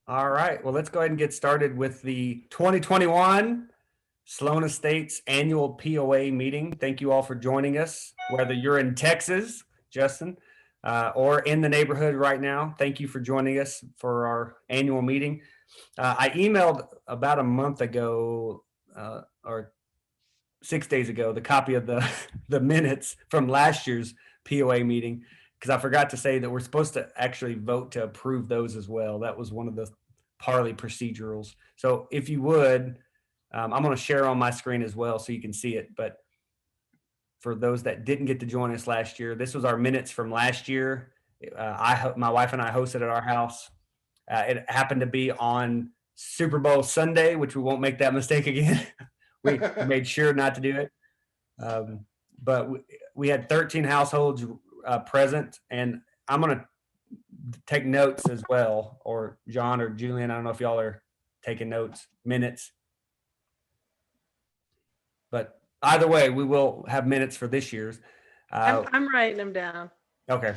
All right, well, let's go ahead and get started with the 2021 Sloan Estates annual POA meeting. Thank you all for joining us, whether you're in Texas, Justin, or in the neighborhood right now. Thank you for joining us for our annual meeting. I emailed about a month ago or 6 days ago the copy of the the minutes from last year's POA meeting, because I forgot to say that we're supposed to actually vote to approve those as well. That was one of the parley procedurals. So if you would, I'm going to share on my screen as well so you can see it. But for those that didn't get to join us last year, this was our minutes from last year. My wife and I hosted at our house. It happened to be on Super Bowl Sunday, which we won't make that mistake again. We made sure not to do it. But we had 13 households present, and I'm going to take notes as well, or John or Julian. I don't know if y'all are taking notes, minutes. But either way, we will have minutes for this year's. I'm writing them down. Okay.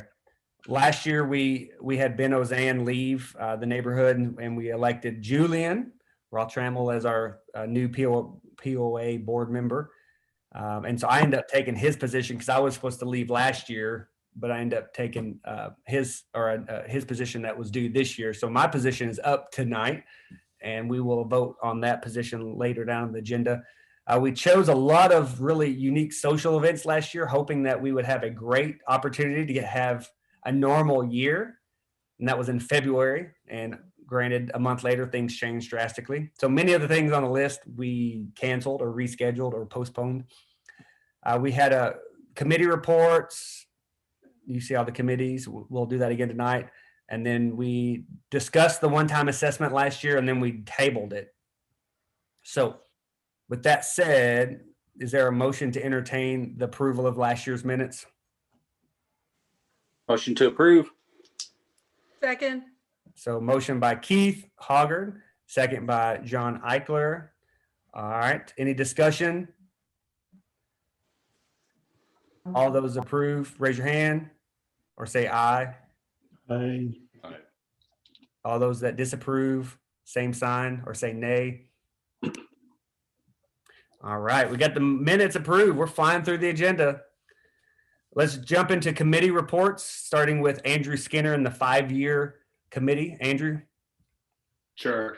Last year, we had Ben Ozan leave the neighborhood, and we elected Julian Rothtrammel as our new POA board member. And so I ended up taking his position because I was supposed to leave last year, but I ended up taking his position that was due this year. So my position is up tonight, and we will vote on that position later down the agenda. We chose a lot of really unique social events last year, hoping that we would have a great opportunity to have a normal year. And that was in February. And granted, a month later, things changed drastically. So many of the things on the list we canceled or rescheduled or postponed. We had a committee reports. You see all the committees. We'll do that again tonight. And then we discussed the one-time assessment last year, and then we tabled it. So with that said, is there a motion to entertain the approval of last year's minutes? Motion to approve. Second. So motion by Keith Hoggard, second by John Eichler. All right, any discussion? All those approve, raise your hand or say aye. Aye. All those that disapprove, same sign or say nay. All right, we got the minutes approved. We're flying through the agenda. Let's jump into committee reports, starting with Andrew Skinner and the 5-year committee. Andrew? Sure.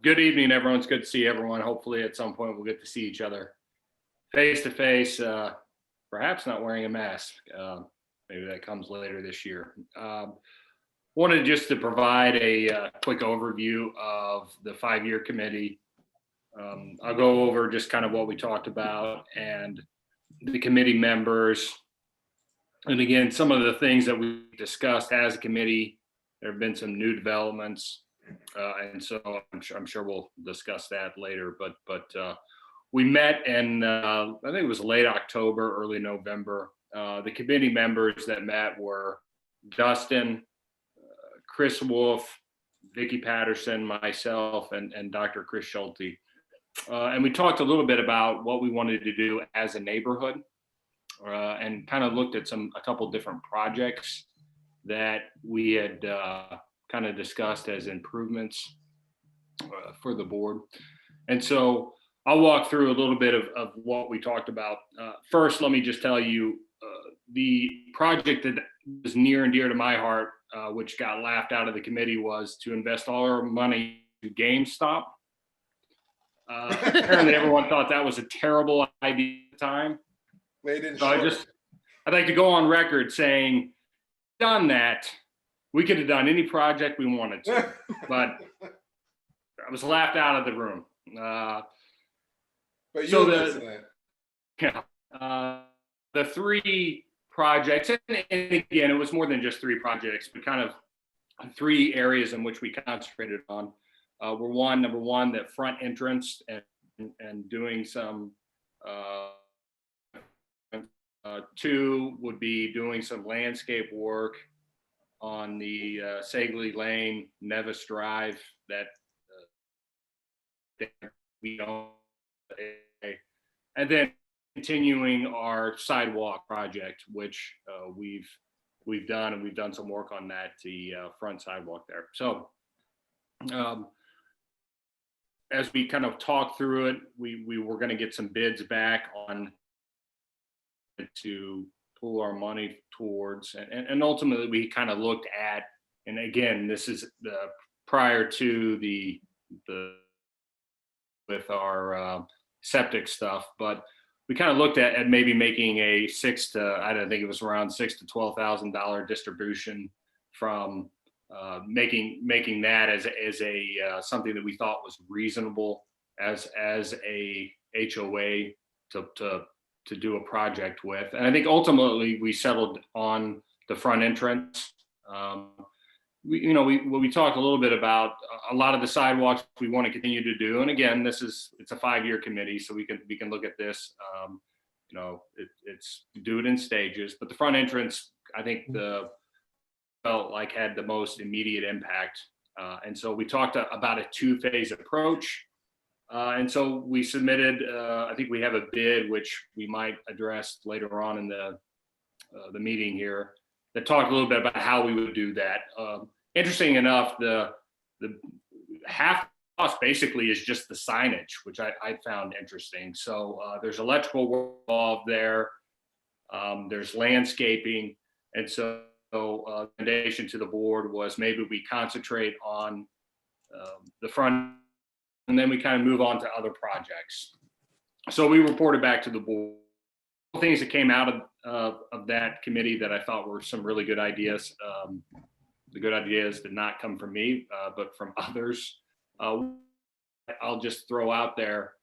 Good evening, everyone. It's good to see everyone. Hopefully at some point we'll get to see each other face to face, perhaps not wearing a mask. Maybe that comes later this year. Wanted just to provide a quick overview of the 5-year committee. I'll go over just kind of what we talked about and the committee members. And again, some of the things that we discussed as a committee. There have been some new developments, and so I'm sure we'll discuss that later. But we met in I think it was late October, early November. The committee members that met were Dustin, Chris Wolf, Vicki Patterson, myself, and Dr. Chris Schulte. And we talked a little bit about what we wanted to do as a neighborhood, and kind of looked at a couple different projects that we had kind of discussed as improvements for the board. And so I'll walk through a little bit of what we talked about. First, let me just tell you, the project that is near and dear to my heart, which got laughed out of the committee, was to invest all our money to GameStop. Apparently everyone thought that was a terrible idea at the time. So I'd like to go on record saying, done that, we could have done any project we wanted to, but I was laughed out of the room. But so the 3 projects, and again, it was more than just 3 projects, but kind of 3 areas in which we concentrated on were number one, that front entrance and doing some 2 would be doing some landscape work on the Sagley Lane, Nevis Drive that we own, and then continuing our sidewalk project, which we've done, and we've done some work on that, the front sidewalk there. So Um, as we kind of talked through it, we were going to get some bids back on to pull our money towards, and ultimately we kind of looked at, and again, this is prior to the with our septic stuff, but we kind of looked at maybe making a I don't think it was around $6,000 to $12,000 distribution from making that as a something that we thought was reasonable as a HOA to do a project with. And I think ultimately we settled on the front entrance. We talked a little bit about a lot of the sidewalks we want to continue to do. And again, it's a 5-year committee, so we can look at this. It's do it in stages, but the front entrance, I think felt like had the most immediate impact. And so we talked about a 2-phase approach. And so we submitted, I think we have a bid, which we might address later on in the meeting here, that talked a little bit about how we would do that. Interesting enough, the half cost basically is just the signage, which I found interesting. So there's electrical work involved there. There's landscaping. And so the recommendation to the board was maybe we concentrate on the front, and then we kind of move on to other projects. So we reported back to the board things that came out of that committee that I thought were some really good ideas. The good ideas did not come from me, but from others. I'll just throw out there,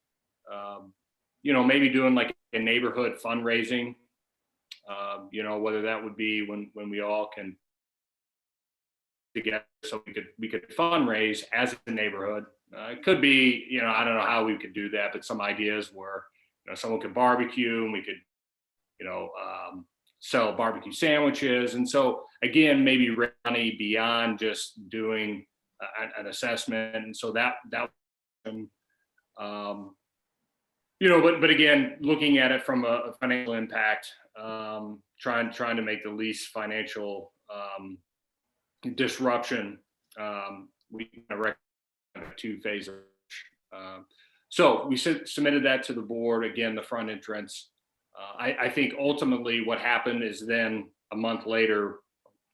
maybe doing like a neighborhood fundraising, whether that would be when we all can together, so we could fundraise as a neighborhood. It could be, I don't know how we could do that, but some ideas were, someone could barbecue and we could, sell barbecue sandwiches. And so again, maybe money beyond just doing an assessment. And so that but again, looking at it from a financial impact, trying to make the least financial disruption. We recommend a 2-phase. So we submitted that to the board. Again, the front entrance. I think ultimately what happened is then a month later,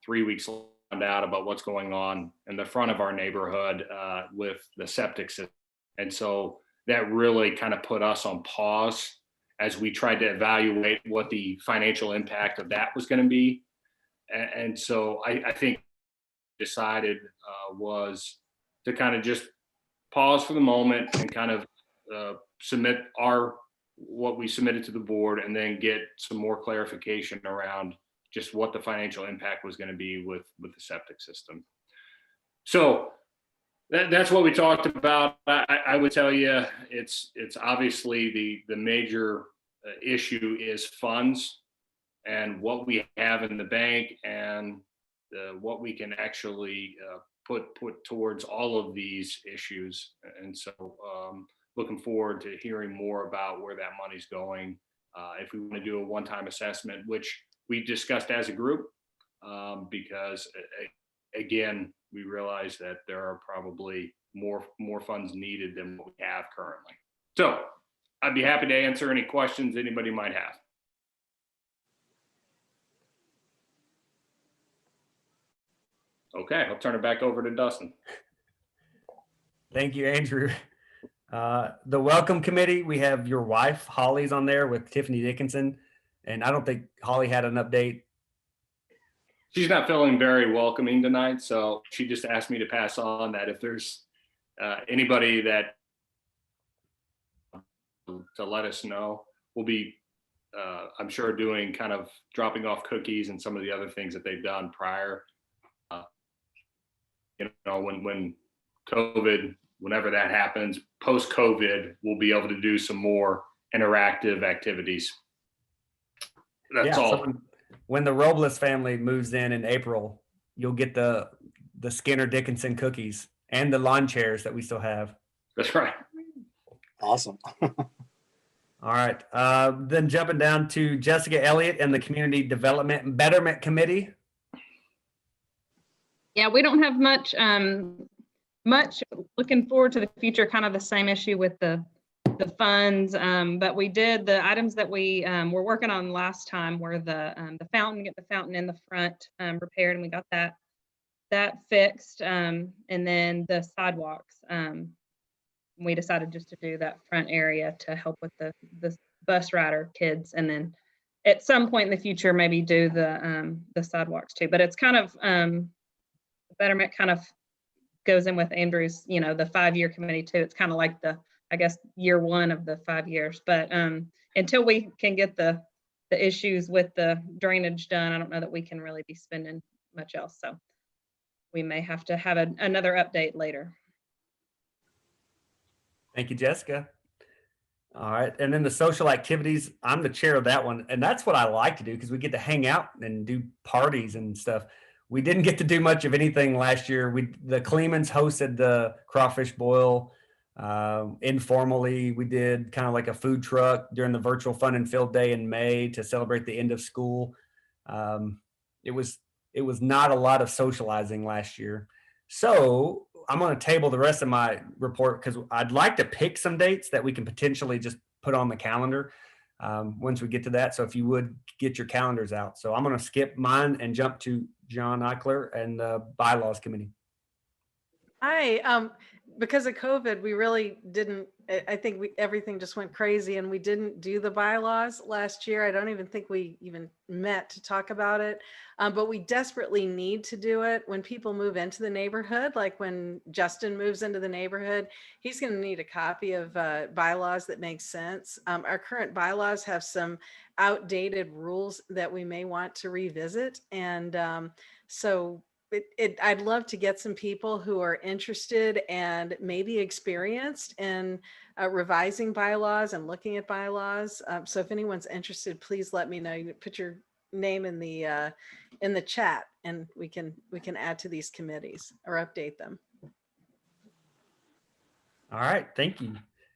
3 weeks found out about what's going on in the front of our neighborhood with the septic system. And so that really kind of put us on pause as we tried to evaluate what the financial impact of that was going to be. And so I think decided was to kind of just pause for the moment and kind of submit what we submitted to the board, and then get some more clarification around just what the financial impact was going to be with the septic system. So that's what we talked about. I would tell you, it's obviously the major issue is funds and what we have in the bank and what we can actually put towards all of these issues. And so looking forward to hearing more about where that money's going. If we want to do a one-time assessment, which we discussed as a group, because again, we realize that there are probably more funds needed than what we have currently. So I'd be happy to answer any questions anybody might have. Okay, I'll turn it back over to Dustin. Thank you, Andrew. The welcome committee, we have your wife, Holly's on there with Tiffany Dickinson. And I don't think Holly had an update. She's not feeling very welcoming tonight. So she just asked me to pass on that if there's anybody that to let us know. We'll be, I'm sure, doing kind of dropping off cookies and some of the other things that they've done prior. When COVID, whenever that happens, post-COVID, we'll be able to do some more interactive activities. That's all. So when the Robles family moves in April, you'll get the Skinner Dickinson cookies and the lawn chairs that we still have. That's right. Awesome. All right. Then jumping down to Jessica Elliott and the Community Development and Betterment Committee. Yeah, we don't have much much looking forward to the future, kind of the same issue with the funds. But we did the items that we were working on last time were the fountain, get the fountain in the front repaired, and we got that fixed. And then the sidewalks, we decided just to do that front area to help with the bus rider kids, and then at some point in the future maybe do the sidewalks too. But it's kind of betterment kind of goes in with Andrew's, the 5-year committee too. It's kind of like I guess year 1 of the 5 years. But until we can get the issues with the drainage done, I don't know that we can really be spending much else. So we may have to have another update later. Thank you, Jessica. All right. And then the social activities, I'm the chair of that one. And that's what I like to do because we get to hang out and do parties and stuff. We didn't get to do much of anything last year. The Clemens hosted the crawfish boil informally. We did kind of like a food truck during the virtual fun and field day in May to celebrate the end of school. It was not a lot of socializing last year. So I'm going to table the rest of my report because I'd like to pick some dates that we can potentially just put on the calendar once we get to that. So if you would get your calendars out. So I'm going to skip mine and jump to John Eichler and the bylaws committee. Hi, because of COVID, we really didn't, I think everything just went crazy and we didn't do the bylaws last year. I don't even think we even met to talk about it, but we desperately need to do it when people move into the neighborhood. Like when Justin moves into the neighborhood, he's going to need a copy of bylaws that make sense. Our current bylaws have some outdated rules that we may want to revisit. And so I'd love to get some people who are interested and maybe experienced in revising bylaws and looking at bylaws. So if anyone's interested, please let me know. You put your name in the chat, and we can add to these committees or update them. All right, thank you.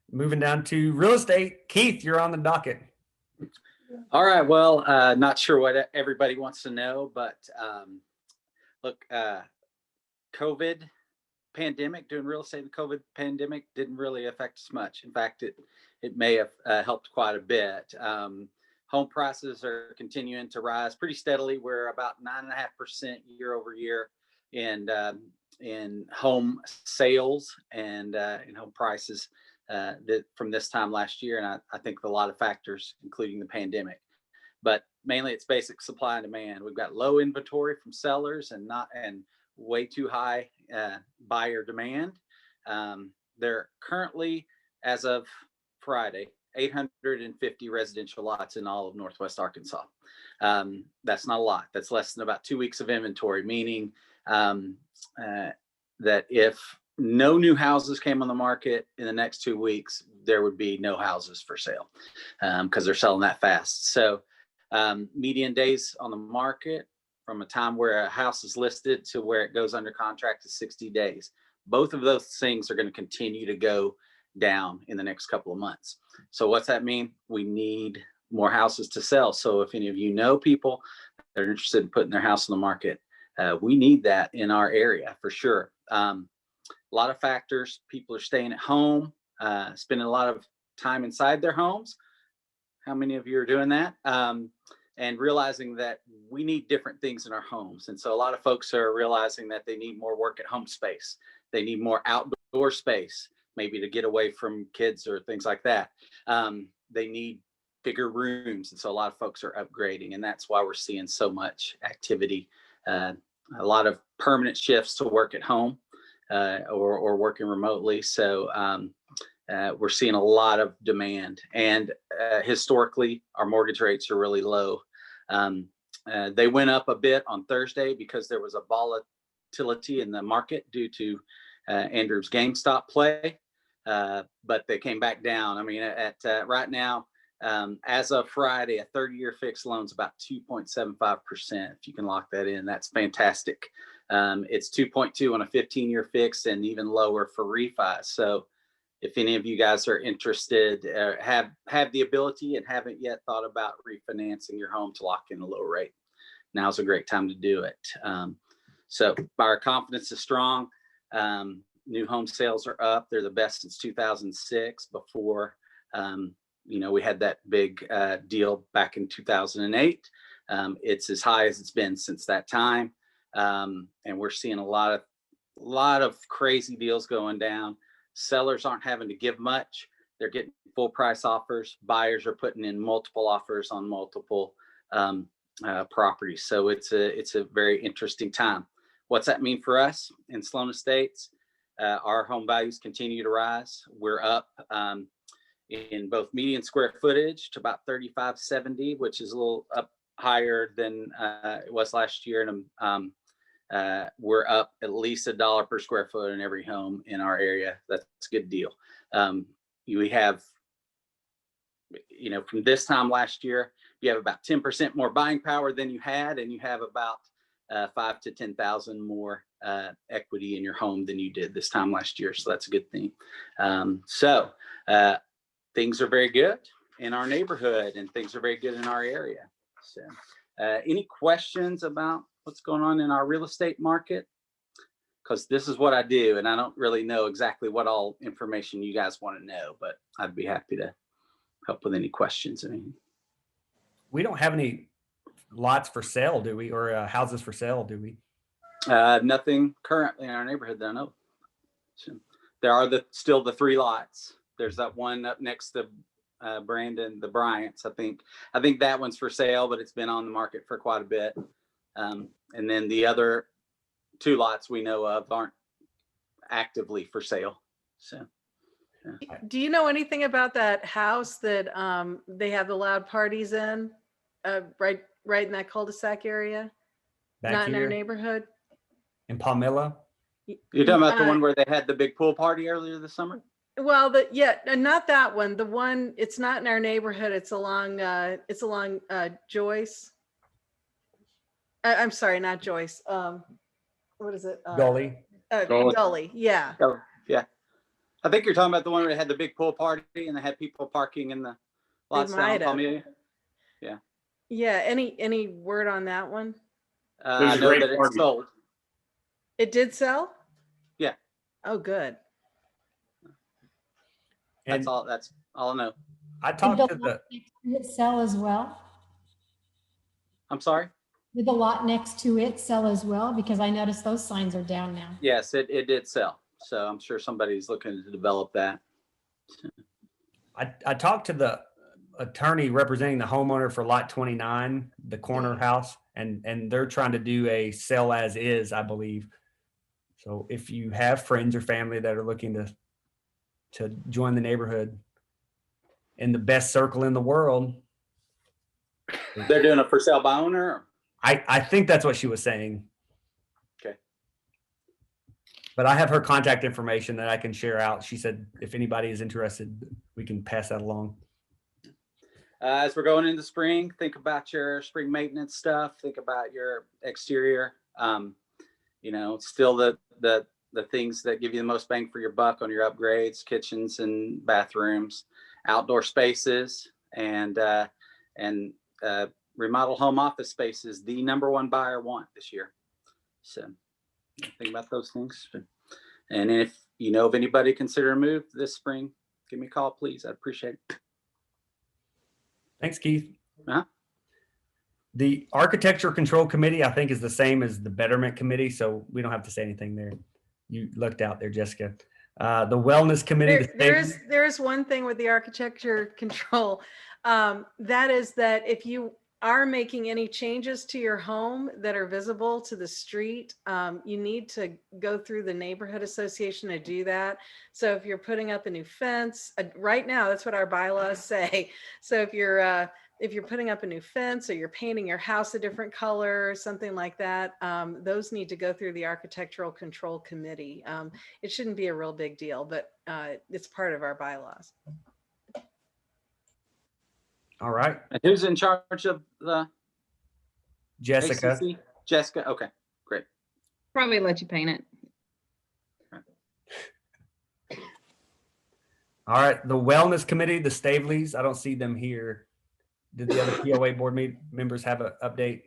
Moving down to real estate, Keith, you're on the docket. All right. Well, not sure what everybody wants to know, but look, COVID pandemic, doing real estate, the COVID pandemic didn't really affect us much. In fact, it may have helped quite a bit. Home prices are continuing to rise pretty steadily. We're about 9.5% year over year in home sales and in home prices from this time last year. And I think a lot of factors, including the pandemic. But mainly it's basic supply and demand. We've got low inventory from sellers and way too high buyer demand. There are currently, as of Friday, 850 residential lots in all of Northwest Arkansas. That's not a lot. That's less than about 2 weeks of inventory, meaning that if no new houses came on the market in the next 2 weeks, there would be no houses for sale because they're selling that fast. So median days on the market from a time where a house is listed to where it goes under contract is 60 days. Both of those things are going to continue to go down in the next couple of months. So what's that mean? We need more houses to sell. So if any of you know people that are interested in putting their house on the market, we need that in our area for sure. A lot of factors. People are staying at home, spending a lot of time inside their homes. How many of you are doing that? And realizing that we need different things in our homes. And so a lot of folks are realizing that they need more work at home space. They need more outdoor space, maybe to get away from kids or things like that. They need bigger rooms. And so a lot of folks are upgrading, and that's why we're seeing so much activity. A lot of permanent shifts to work at home or working remotely. So we're seeing a lot of demand, and historically our mortgage rates are really low. They went up a bit on Thursday because there was a volatility in the market due to Andrew's GameStop play, but they came back down. I mean, at right now, as of Friday, a 30-year fixed loan is about 2.75%. If you can lock that in, that's fantastic. It's 2.2 on a 15-year fixed, and even lower for refi. So if any of you guys are interested, have the ability and haven't yet thought about refinancing your home to lock in a low rate, now's a great time to do it. So buyer confidence is strong. New home sales are up. They're the best since 2006 before, we had that big deal back in 2008. It's as high as it's been since that time. And we're seeing a lot of crazy deals going down. Sellers aren't having to give much. They're getting full price offers. Buyers are putting in multiple offers on multiple properties. So it's a very interesting time. What's that mean for us in Sloan Estates? Our home values continue to rise. We're up in both median square footage to about 3570, which is a little up higher than it was last year. And we're up at least $1 per square foot in every home in our area. That's a good deal. We have, from this time last year, you have about 10% more buying power than you had, and you have about 5,000 to 10,000 more equity in your home than you did this time last year. So that's a good thing. So things are very good in our neighborhood, and things are very good in our area. So any questions about what's going on in our real estate market? Because this is what I do, and I don't really know exactly what all information you guys want to know, but I'd be happy to help with any questions. We don't have any lots for sale, do we? Or houses for sale, do we? Nothing currently in our neighborhood that I know. So there are still the 3 lots. There's that one up next to Brandon, the Bryants. I think that one's for sale, but it's been on the market for quite a bit. And then the other 2 lots we know of aren't actively for sale. So. Yeah. Do you know anything about that house that they have the loud parties in, right in that cul-de-sac area? Back Not in our here neighborhood? in Palmilla? You're talking about the one where they had the big pool party earlier this summer? Well, not that one. The one, it's not in our neighborhood. It's along Joyce. I'm sorry, not Joyce. What is it? Gully? Gully. Yeah. Oh, yeah. I think you're talking about the one where they had the big pool party and they had people parking in the lots down in Palmilla. Yeah. Yeah. Any word on that one? I know that it's sold. It did sell? Yeah. Oh, good. That's all I know. I talked to Did it sell as well? I'm sorry? Did the lot next to it sell as well? Because I noticed those signs are down now. Yes, it did sell. So I'm sure somebody's looking to develop that. I talked to the attorney representing the homeowner for lot 29, the corner house, and they're trying to do a sell as is, I believe. So if you have friends or family that are looking to join the neighborhood in the best circle in the world. They're doing a for sale by owner? I think that's what she was saying. Okay. But I have her contact information that I can share out. She said, if anybody is interested, we can pass that along. As we're going into spring, think about your spring maintenance stuff. Think about your exterior. Still the things that give you the most bang for your buck on your upgrades, kitchens and bathrooms, outdoor spaces, and remodel home office spaces. The #1 buyer want this year. So think about those things. And if you know of anybody consider a move this spring, give me a call, please. I'd appreciate it. Thanks, Keith. Uh-huh. The Architecture Control Committee, I think, is the same as the Betterment Committee, so we don't have to say anything there. You looked out there, Jessica. The Wellness Committee. There is one thing with the Architecture Control. That is that if you are making any changes to your home that are visible to the street, you need to go through the neighborhood association to do that. So if you're putting up a new fence, right now, that's what our bylaws say. So if you're putting up a new fence or you're painting your house a different color or something like that, those need to go through the Architectural Control Committee. It shouldn't be a real big deal, but it's part of our bylaws. All right. And who's in charge of the Jessica. ACC? Jessica. Okay, great. Probably let you paint it. All right. The Wellness Committee, the Staveleys, I don't see them here. Did the other POA board members have an update?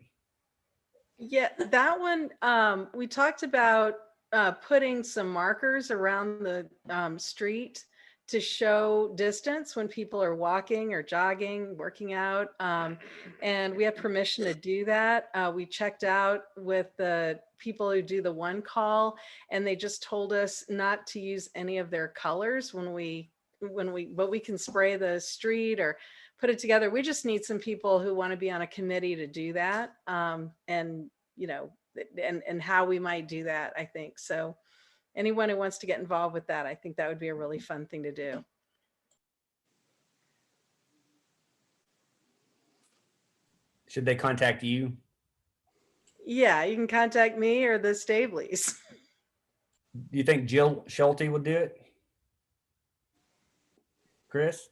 Yeah, that one, we talked about putting some markers around the street to show distance when people are walking or jogging, working out. And we have permission to do that. We checked out with the people who do the one call, and they just told us not to use any of their colors but we can spray the street or put it together. We just need some people who want to be on a committee to do that. And, you know, and how we might do that, I think. So anyone who wants to get involved with that, I think that would be a really fun thing to do. Should they contact you? Yeah, you can contact me or the Stableys. Do you think Jill Schulte would do it? Chris?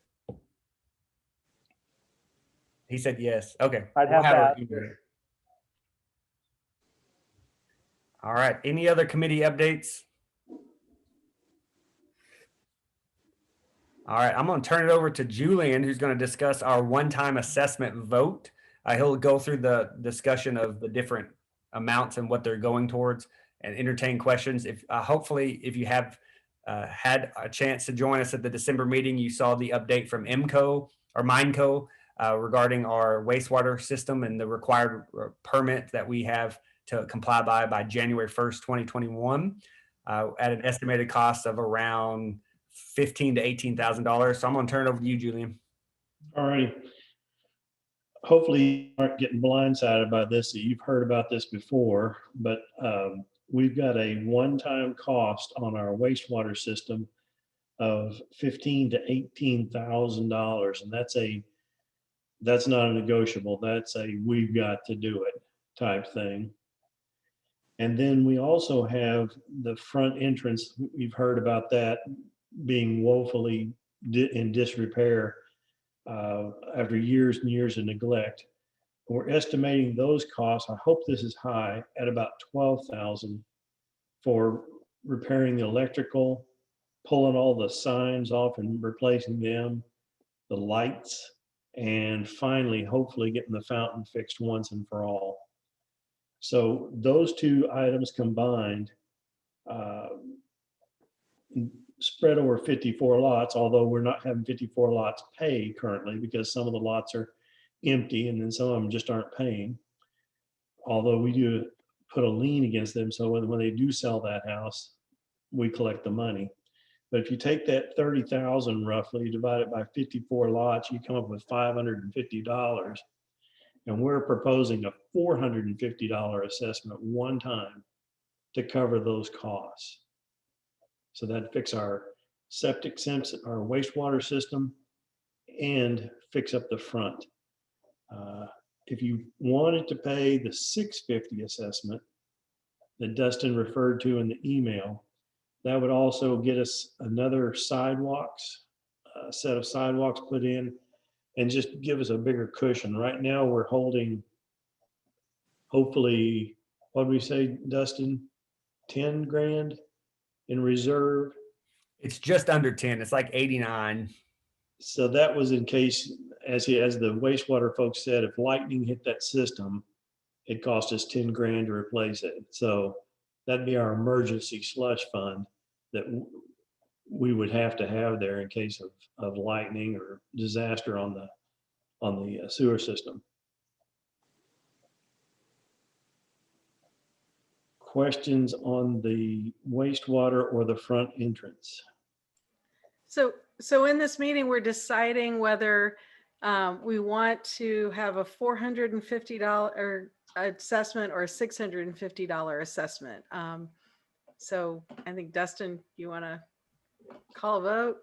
He said yes. Okay. I'd We'll have her that. email it. All right. Any other committee updates? All right. I'm going to turn it over to Julian, who's going to discuss our one-time assessment vote. He'll go through the discussion of the different amounts and what they're going towards and entertain questions. If hopefully, if you have had a chance to join us at the December meeting, you saw the update from Mineco regarding our wastewater system and the required permit that we have to comply by January 1st, 2021, at an estimated cost of around $15,000 to $18,000. So I'm going to turn it over to you, Julian. All right. Hopefully you aren't getting blindsided by this. You've heard about this before, but we've got a one-time cost on our wastewater system of $15,000 to $18,000, and that's not a negotiable. That's a we've got to do it type thing. And then we also have the front entrance. We've heard about that being woefully in disrepair after years and years of neglect. We're estimating those costs, I hope this is high, at about $12,000 for repairing the electrical, pulling all the signs off and replacing them, the lights, and finally, hopefully getting the fountain fixed once and for all. So those two items combined, spread over 54 lots, although we're not having 54 lots pay currently because some of the lots are empty and then some of them just aren't paying. Although we do put a lien against them, so when they do sell that house, we collect the money. But if you take that 30,000 roughly, divide it by 54 lots, you come up with $550. And we're proposing a $450 assessment one time to cover those costs. So that fix our septic system, our wastewater system, and fix up the front. If you wanted to pay the $650 assessment that Dustin referred to in the email, that would also get us another sidewalks, set of sidewalks put in, and just give us a bigger cushion. Right now we're holding, hopefully, what did we say, Dustin? 10 grand in reserve. It's just under 10. It's like 89. So that was in case, as the wastewater folks said, if lightning hit that system, it cost us 10 grand to replace it. So that'd be our emergency slush fund that we would have to have there in case of lightning or disaster on the sewer system. Questions on the wastewater or the front entrance? So in this meeting, we're deciding whether we want to have a $450 assessment or a $650 assessment. So I think, Dustin, you want to call a vote?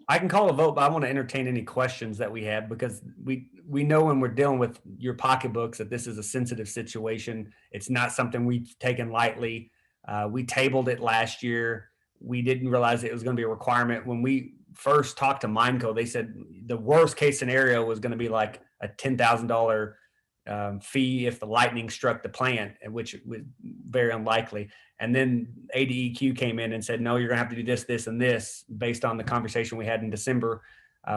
I can call a vote, but I want to entertain any questions that we have because we know when we're dealing with your pocketbooks that this is a sensitive situation. It's not something we've taken lightly. We tabled it last year. We didn't realize it was going to be a requirement. When we first talked to Mineco, they said the worst case scenario was going to be like a $10,000 fee if the lightning struck the plant, which was very unlikely. And then ADEQ came in and said, no, you're going to have to do this, this, and this based on the conversation we had in December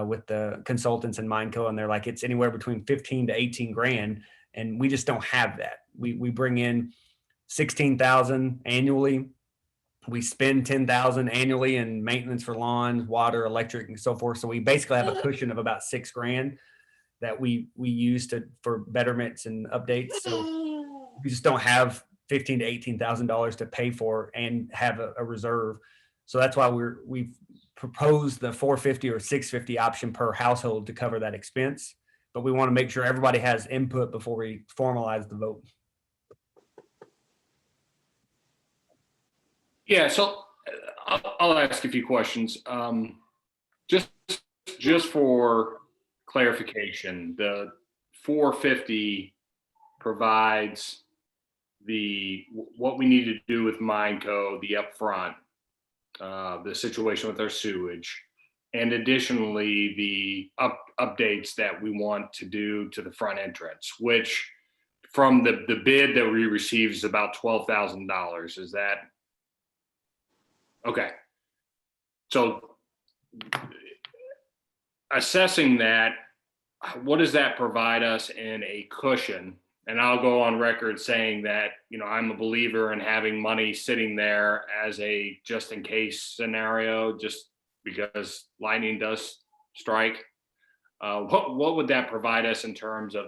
with the consultants in Mineco. And they're like, it's anywhere between 15 to 18 grand. And we just don't have that. We bring in 16,000 annually. We spend 10,000 annually in maintenance for lawns, water, electric, and so forth. So we basically have a cushion of about $6,000 that we use for betterments and updates. So we just don't have $15,000 to $18,000 to pay for and have a reserve. So that's why we've proposed the 450 or 650 option per household to cover that expense. But we want to make sure everybody has input before we formalize the vote. Yeah, so I'll ask a few questions. Just for clarification, the 450 provides what we need to do with Mindco, the upfront, the situation with our sewage, and additionally the updates that we want to do to the front entrance, which from the bid that we received is about $12,000. Is that okay? So assessing that, what does that provide us in a cushion? And I'll go on record saying that, I'm a believer in having money sitting there as a just in case scenario, just because lightning does strike. What would that provide us in terms of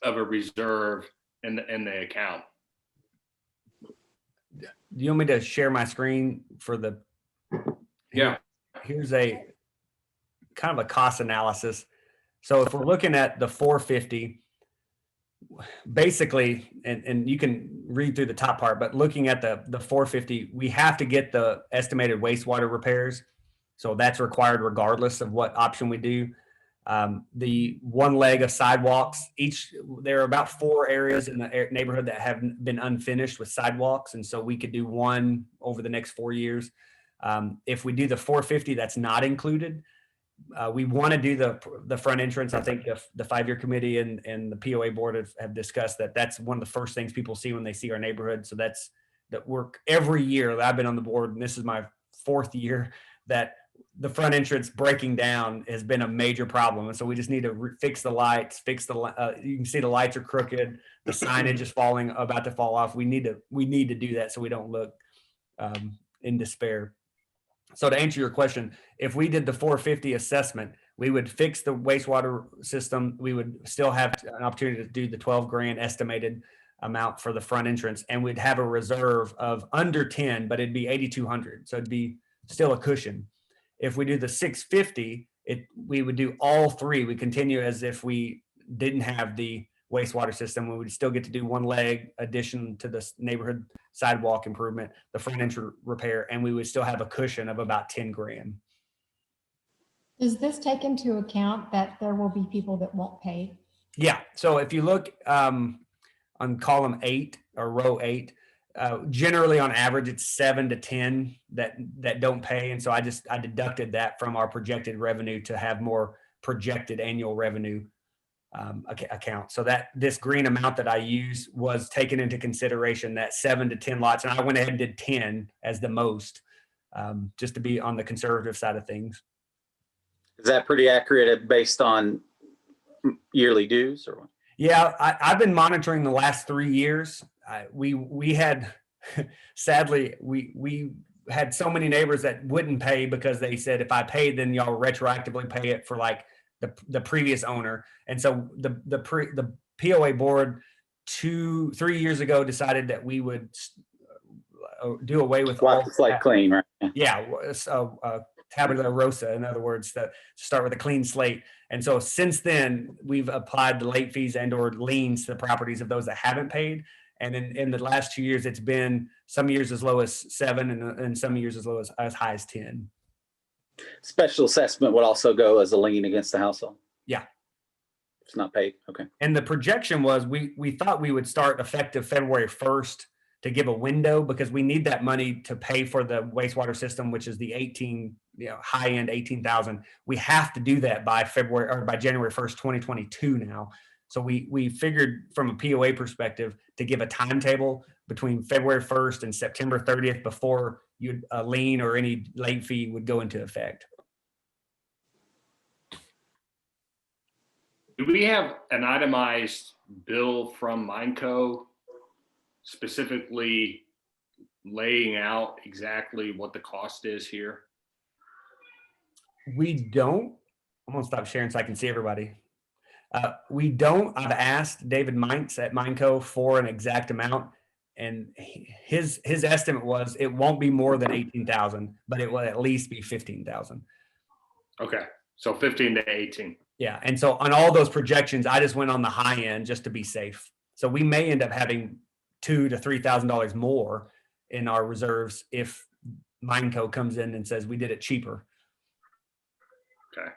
a reserve in the account? Do you want me to share my screen for the? Yeah. Here's a kind of a cost analysis. So if we're looking at the 450, basically, and you can read through the top part, but looking at the 450, we have to get the estimated wastewater repairs. So that's required regardless of what option we do. The one leg of sidewalks, there are about 4 areas in the neighborhood that have been unfinished with sidewalks. And so we could do one over the next 4 years. If we do the 450, that's not included. We want to do the front entrance. I think the 5-year committee and the POA board have discussed that. That's one of the first things people see when they see our neighborhood. So that's that work every year that I've been on the board, and this is my 4th year, that the front entrance breaking down has been a major problem. And so we just need to fix the lights, you can see the lights are crooked, the signage is about to fall off. We need to do that so we don't look in despair. So to answer your question, if we did the 450 assessment, we would fix the wastewater system. We would still have an opportunity to do the $12,000 estimated amount for the front entrance, and we'd have a reserve of under 10, but it'd be 8,200. So it'd be still a cushion. If we do the 650, we would do all 3. We continue as if we didn't have the wastewater system. We would still get to do one leg addition to the neighborhood sidewalk improvement, the front entrance repair, and we would still have a cushion of about $10,000. Does this take into account that there will be people that won't pay? Yeah. So if you look on column 8 or row 8, generally on average it's 7 to 10 that don't pay, and so I deducted that from our projected revenue to have more projected annual revenue account. So that this green amount that I use was taken into consideration, that 7 to 10 lots, and I went ahead and did 10 as the most, just to be on the conservative side of things. Is that pretty accurate based on yearly dues or what? Yeah, I've been monitoring the last 3 years. We had, sadly, we had so many neighbors that wouldn't pay because they said, if I paid, then y'all retroactively pay it for like the previous owner. And so the POA board 2-3 years ago decided that we would do away with all. It's like clean, right? Yeah. Tabula rasa, in other words, to start with a clean slate. And so since then, we've applied the late fees and or liens to the properties of those that haven't paid. And in the last 2 years, it's been some years as low as 7 and some years as low as high as 10. Special assessment would also go as a lien against the household. Yeah. It's not paid. Okay. And the projection was we thought we would start effective February 1st to give a window, because we need that money to pay for the wastewater system, which is the high end 18,000. We have to do that by January 1st, 2022 now. So we figured from a POA perspective to give a timetable between February 1st and September 30th before a lien or any late fee would go into effect. Do we have an itemized bill from Mindco specifically laying out exactly what the cost is here? We don't. I'm gonna stop sharing so I can see everybody. We don't. I've asked David Mintz at Mineco for an exact amount, and his estimate was it won't be more than 18,000, but it will at least be 15,000. Okay, so 15 to 18. Yeah, and so on all those projections, I just went on the high end just to be safe. So we may end up having $2,000 to $3,000 more in our reserves if Mineco comes in and says we did it cheaper. Okay.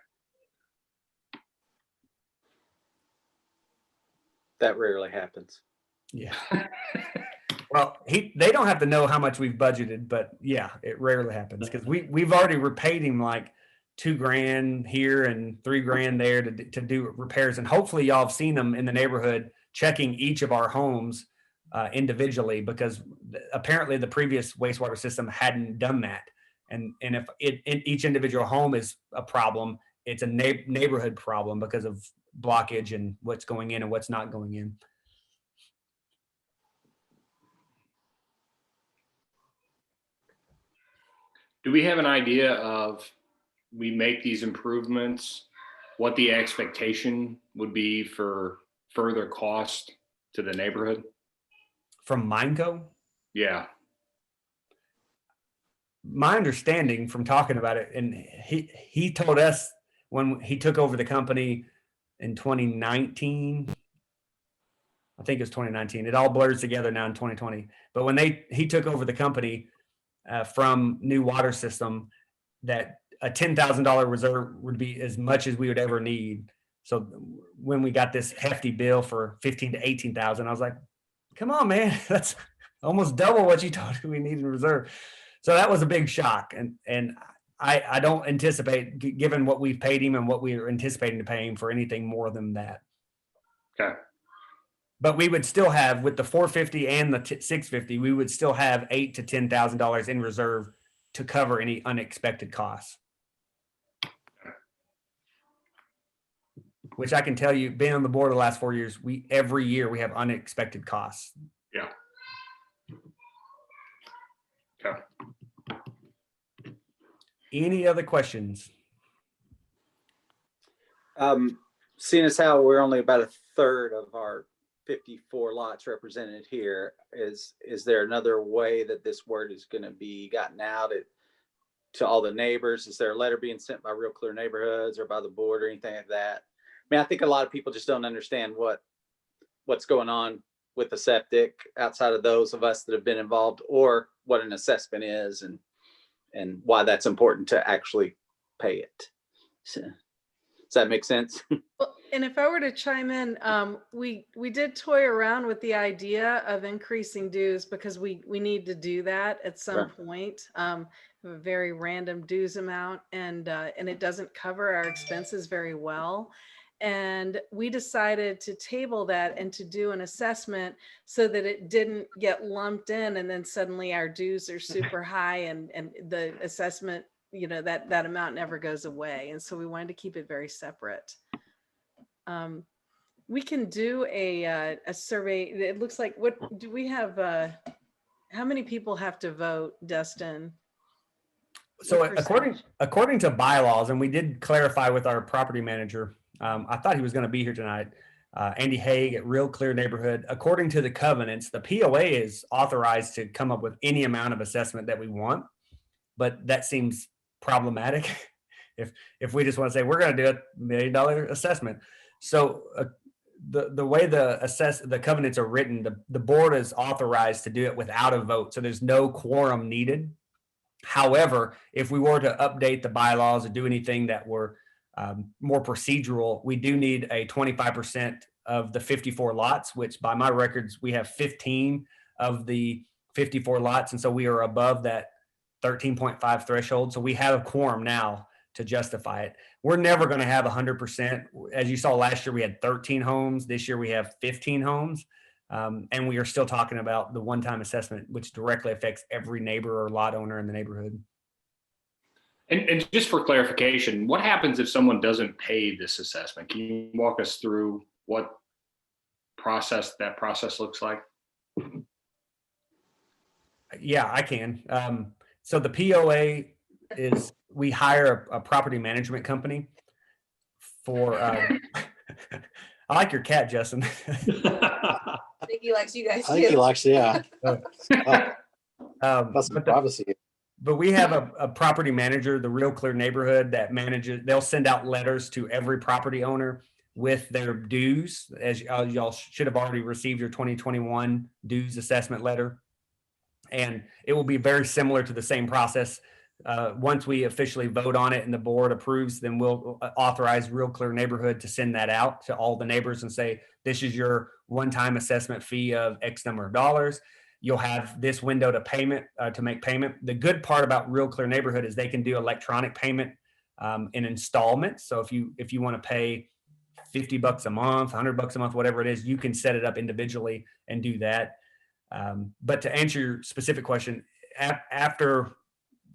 That rarely happens. Yeah. Well, they don't have to know how much we've budgeted, but yeah, it rarely happens because we've already repaid him like $2,000 here and $3,000 there to do repairs, and hopefully y'all have seen them in the neighborhood checking each of our homes individually, because apparently the previous wastewater system hadn't done that, and if each individual home is a problem, it's a neighborhood problem because of blockage and what's going in and what's not going in. Do we have an idea of, we make these improvements, what the expectation would be for further cost to the neighborhood? From Mineco, Yeah. my understanding from talking about it, and he told us when he took over the company in 2019, I think it was 2019. It all blurs together now in 2020. But when he took over the company from New Water System, that a $10,000 reserve would be as much as we would ever need. So when we got this hefty bill for 15 to 18,000, I was like, come on, man, that's almost double what you told me we need in reserve. So that was a big shock. And I don't anticipate, given what we've paid him and what we are anticipating to pay him, for anything more than that. Okay. But we would still have, with the 450 and the 650, we would still have $8,000 to $10,000 in reserve to cover any unexpected costs. Which I can tell you, being on the board the last 4 years, every year we have unexpected costs. Yeah. Okay. Any other questions? Seeing as how we're only about a third of our 54 lots represented here, is there another way that this word is going to be gotten out to all the neighbors? Is there a letter being sent by Real Clear Neighborhoods or by the board or anything like that? I mean, I think a lot of people just don't understand what's going on with the septic outside of those of us that have been involved, or what an assessment is and why that's important to actually pay it. So, does that make sense? Well, and if I were to chime in, we did toy around with the idea of increasing dues because we need to do that at some point. A very random dues amount, and it doesn't cover our expenses very well. And we decided to table that and to do an assessment so that it didn't get lumped in, and then suddenly our dues are super high, and the assessment, that amount never goes away. And so we wanted to keep it very separate. We can do a survey. It looks like, what do we have? How many people have to vote, Dustin? So according to bylaws, and we did clarify with our property manager, I thought he was going to be here tonight, Andy Haig at Real Clear Neighborhood. According to the covenants, the POA is authorized to come up with any amount of assessment that we want, but that seems problematic if we just want to say we're going to do $1 million assessment. So the way the covenants are written, the board is authorized to do it without a vote. So there's no quorum needed. However, if we were to update the bylaws or do anything that were more procedural, we do need a 25% of the 54 lots, which by my records, we have 15 of the 54 lots. And so we are above that 13.5 threshold. So we have a quorum now to justify it. We're never going to have 100%. As you saw last year, we had 13 homes. This year we have 15 homes. And we are still talking about the one-time assessment, which directly affects every neighbor or lot owner in the neighborhood. And just for clarification, what happens if someone doesn't pay this assessment? Can you walk us through what that process looks like? Yeah, I can. So the POA is we hire a property management company for. I like your cat, Justin. I think he likes you guys I think he too. likes, yeah. That's But privacy. But we have a property manager, the Real Clear Neighborhood, that manages. They'll send out letters to every property owner with their dues. As y'all should have already received your 2021 dues assessment letter, and it will be very similar to the same process. Once we officially vote on it and the board approves, then we'll authorize Real Clear Neighborhood to send that out to all the neighbors and say, this is your one-time assessment fee of X number of dollars. You'll have this window to make payment. The good part about Real Clear Neighborhood is they can do electronic payment in installments. So if you want to pay $50 a month, $100 a month, whatever it is, you can set it up individually and do that. But to answer your specific question, after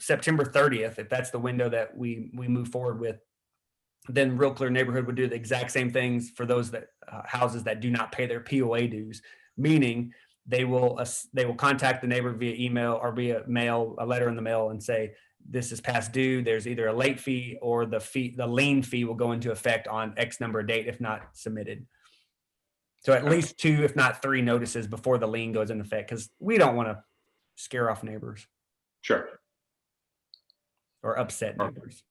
September 30th, if that's the window that we move forward with, then Real Clear Neighborhood would do the exact same things for those that houses that do not pay their POA dues, meaning they will contact the neighbor via email or via mail, a letter in the mail, and say, this is past due. There's either a late fee or the lien fee will go into effect on X number of date if not submitted. So at least 2, if not 3 notices before the lien goes into effect, because we don't want to scare off neighbors Sure. or upset neighbors.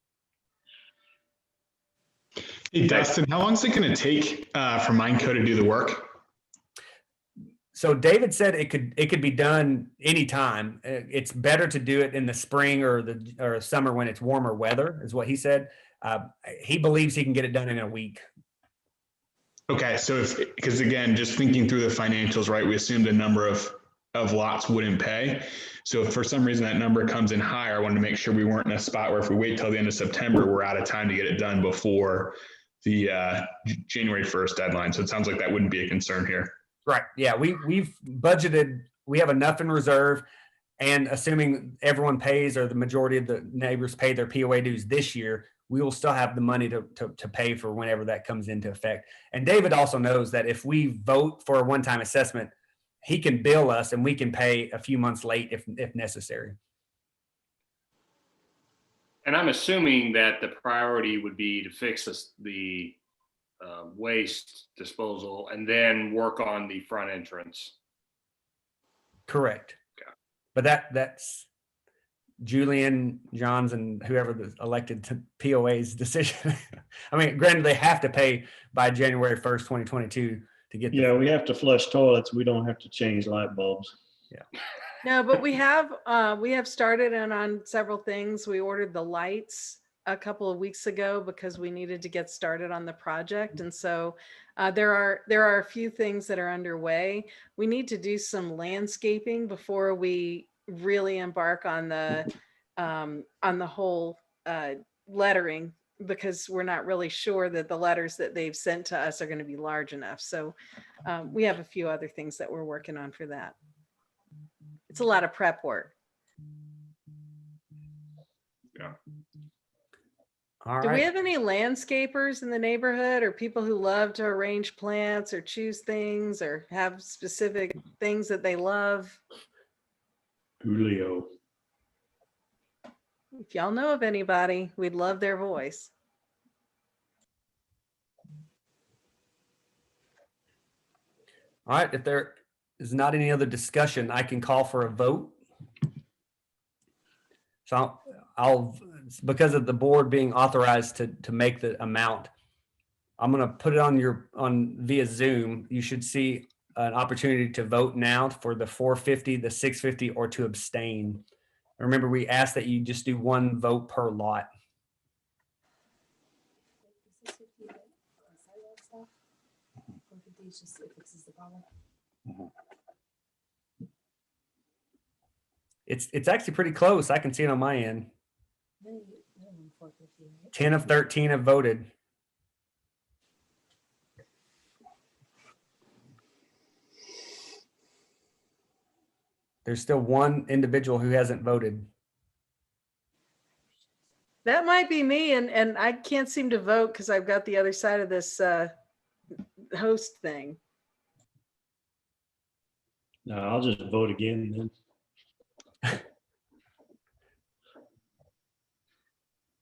Hey, Dustin, how long is it going to take for Mineco to do the work? So David said it could be done anytime. It's better to do it in the spring or summer when it's warmer weather, is what he said. He believes he can get it done in a week. Okay, so because again, just thinking through the financials, right, we assumed a number of lots wouldn't pay. So if for some reason that number comes in higher, I wanted to make sure we weren't in a spot where if we wait till the end of September, we're out of time to get it done before the January 1st deadline. So it sounds like that wouldn't be a concern here. Right. Yeah, we've budgeted. We have enough in reserve, and assuming everyone pays or the majority of the neighbors pay their POA dues this year, we will still have the money to pay for whenever that comes into effect. And David also knows that if we vote for a one-time assessment, he can bill us and we can pay a few months late if necessary. And I'm assuming that the priority would be to fix the waste disposal and then work on the front entrance. Correct. Okay. But that's Julian, Johns, and whoever the elected to POA's decision. I mean, granted, they have to pay by January 1st, 2022 to get. Yeah, we have to flush toilets. We don't have to change light bulbs. Yeah. No, but we have started on several things. We ordered the lights a couple of weeks ago because we needed to get started on the project. And so there are a few things that are underway. We need to do some landscaping before we really embark on the whole lettering, because we're not really sure that the letters that they've sent to us are going to be large enough. So we have a few other things that we're working on for that. It's a lot of prep work. Yeah. All Do right. we have any landscapers in the neighborhood, or people who love to arrange plants or choose things or have specific things that they love? Julio. If y'all know of anybody, we'd love their voice. All right. If there is not any other discussion, I can call for a vote. So I'll because of the board being authorized to make the amount, I'm going to put it on via Zoom. You should see an opportunity to vote now for the 450, the 650, or to abstain. Remember, we asked that you just do one vote per lot. It's actually pretty close. I can see it on my end. 10 of 13 have voted. There's still one individual who hasn't voted. That might be me, and I can't seem to vote because I've got the other side of this host thing. No, I'll just vote again then.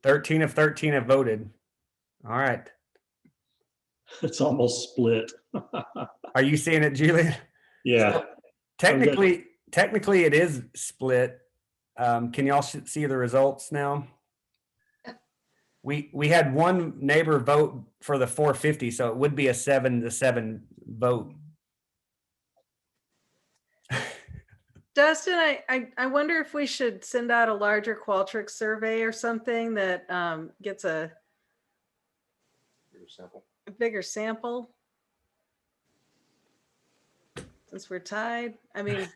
13 of 13 have voted. All right. It's almost split. Are you seeing it, Julian? Yeah. So, technically it is split. Can y'all see the results now? We had one neighbor vote for the 450, so it would be a 7-7 vote. Dustin, I wonder if we should send out a larger Qualtrics survey or something that gets a bigger sample. Since we're tied. I mean,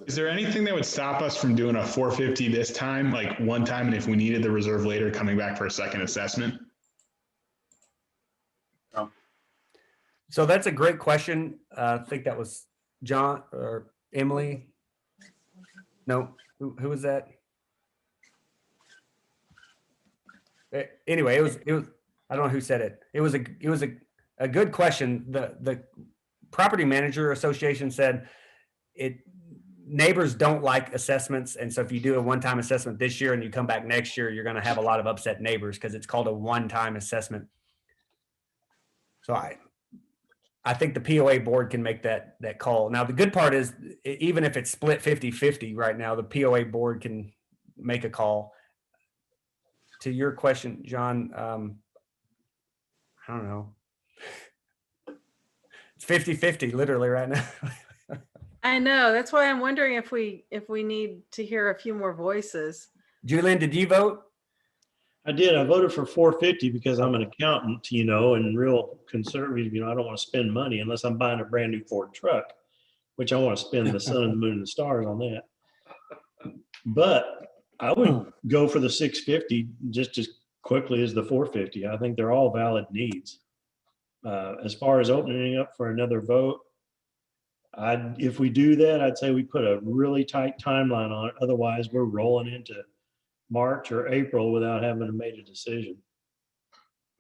Is there anything that would stop us from doing a 450 this time, like one time, and if we needed the reserve later, coming back for a second assessment? So that's a great question. I think that was John or Emily. No, who was that? Anyway, it was, I don't know who said it. It was a good question. The property manager association said neighbors don't like assessments. And so if you do a one-time assessment this year and you come back next year, you're going to have a lot of upset neighbors because it's called a one-time assessment. So I think the POA board can make that call. Now, the good part is even if it's split 50-50 right now, the POA board can make a call. To your question, John, I don't know. It's 50-50 literally right now. I know. That's why I'm wondering if we need to hear a few more voices. Julian, did you vote? I did. I voted for 450 because I'm an accountant, and real conservative. I don't want to spend money unless I'm buying a brand new Ford truck, which I want to spend the sun and the moon and the stars on that. But I would go for the 650 just as quickly as the 450. I think they're all valid needs. As far as opening up for another vote, if we do that, I'd say we put a really tight timeline on it. Otherwise, we're rolling into March or April without having made a decision.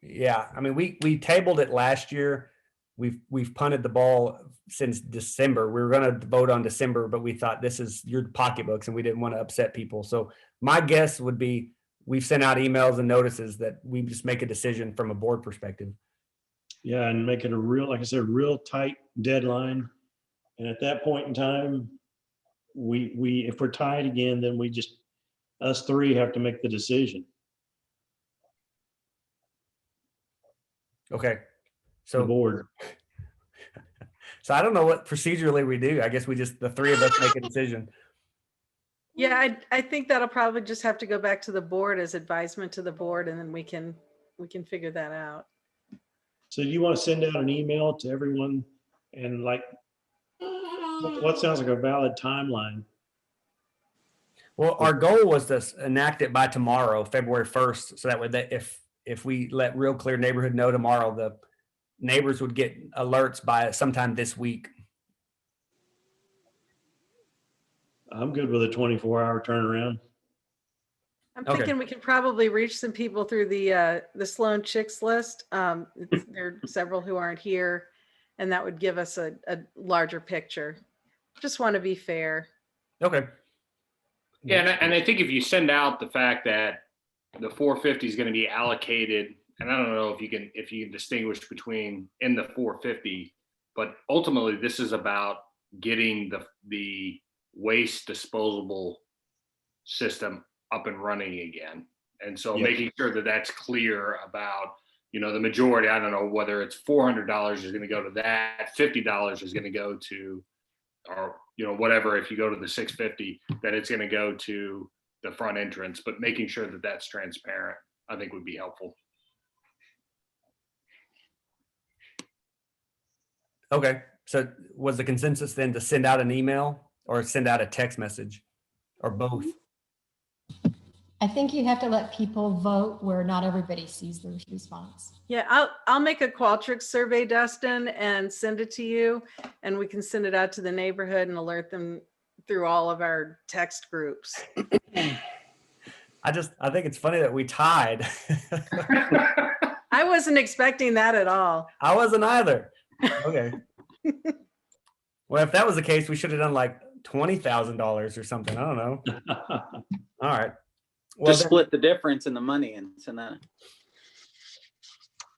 Yeah, I mean, we tabled it last year. We've punted the ball since December. We were going to vote on December, but we thought this is your pocketbooks and we didn't want to upset people. So my guess would be we've sent out emails and notices that we just make a decision from a board perspective. Yeah, and make it a real, like I said, real tight deadline. And at that point in time, we if we're tied again, then us three have to make the decision. Okay. The So board. So I don't know what procedurally we do. I guess the three of us make a decision. Yeah, I think that'll probably just have to go back to the board as advisement to the board, and then we can figure that out. So do you want to send out an email to everyone and what sounds like a valid timeline? Well, our goal was to enact it by tomorrow, February 1st. So that way that if we let Real Clear Neighborhood know tomorrow, the neighbors would get alerts by sometime this week. I'm good with a 24-hour turnaround. I'm Okay. thinking we could probably reach some people through the Sloan Chicks list. There are several who aren't here, and that would give us a larger picture. Just want to be fair. Okay. Yeah, and I think if you send out the fact that the 450 is going to be allocated, and I don't know if you can distinguish between in the 450, but ultimately this is about getting the waste disposable system up and running again. And so making sure that that's clear about, the majority, I don't know whether it's $400 is going to go to that, $50 is going to go to, or, whatever, if you go to the 650, that it's going to go to the front entrance, but making sure that that's transparent, I think would be helpful. Okay. So was the consensus then to send out an email or send out a text message or both? I think you have to let people vote where not everybody sees the response. Yeah, I'll make a Qualtrics survey, Dustin, and send it to you, and we can send it out to the neighborhood and alert them through all of our text groups. I think it's funny that we tied. I wasn't expecting that at all. I wasn't either. Okay. Well, if that was the case, we should have done like $20,000 or something. I don't know. All right. Well, Just then- split the difference in the money and send that.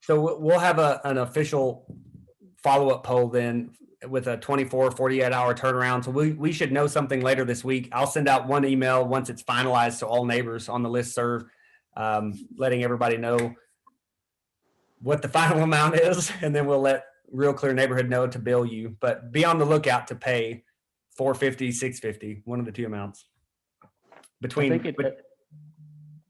So we'll have an official follow-up poll then with a 24, 48 hour turnaround. So we should know something later this week. I'll send out one email once it's finalized to all neighbors on the listserv, letting everybody know what the final amount is. And then we'll let Real Clear Neighborhood know to bill you, but be on the lookout to pay $450, $650, one of the two amounts.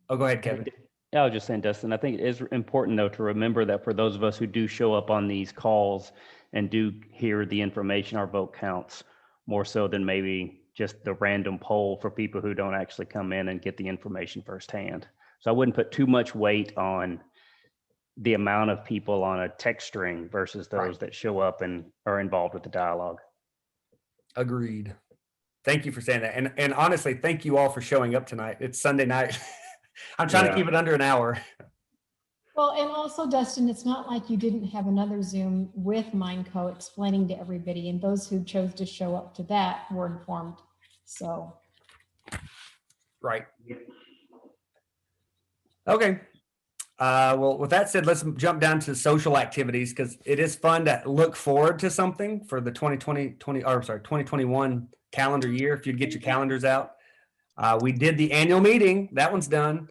Oh, go ahead, Kevin. Yeah, I was just saying, Dustin, I think it is important, though, to remember that for those of us who do show up on these calls and do hear the information, our vote counts more so than maybe just the random poll for people who don't actually come in and get the information firsthand. So I wouldn't put too much weight on the amount of people on a text string versus those that show up and are involved with the dialogue. Agreed. Thank you for saying that. And honestly, thank you all for showing up tonight. It's Sunday night. I'm trying to keep it under an hour. Well, and also, Dustin, it's not like you didn't have another Zoom with Mindco explaining to everybody, and those who chose to show up to that were informed. So. Right. Okay. Well, with that said, let's jump down to social activities because it is fun to look forward to something for the 2021 calendar year. If you'd get your calendars out. We did the annual meeting. That one's done.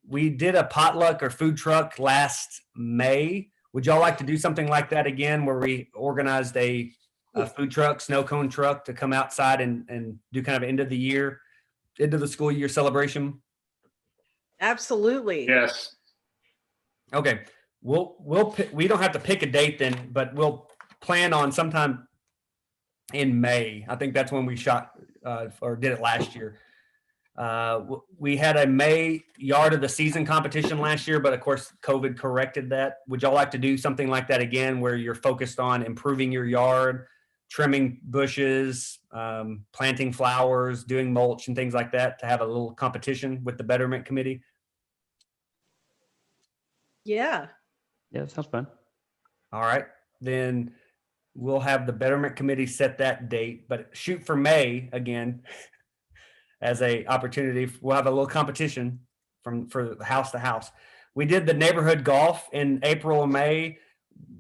We did a potluck or food truck last May. Would y'all like to do something like that again, where we organized a food truck, snow cone truck to come outside and do kind of end of the school year celebration? Absolutely. Yes. Okay. We don't have to pick a date then, but we'll plan on sometime in May. I think that's when we shot or did it last year. We had a May yard of the season competition last year, but of course COVID corrected that. Would y'all like to do something like that again, where you're focused on improving your yard, trimming bushes, planting flowers, doing mulch and things like that, to have a little competition with the Betterment Committee? Yeah. Yeah, that sounds fun. All right, then we'll have the Betterment Committee set that date, but shoot for May again. As a opportunity, we'll have a little competition for house to house. We did the neighborhood golf in April or May.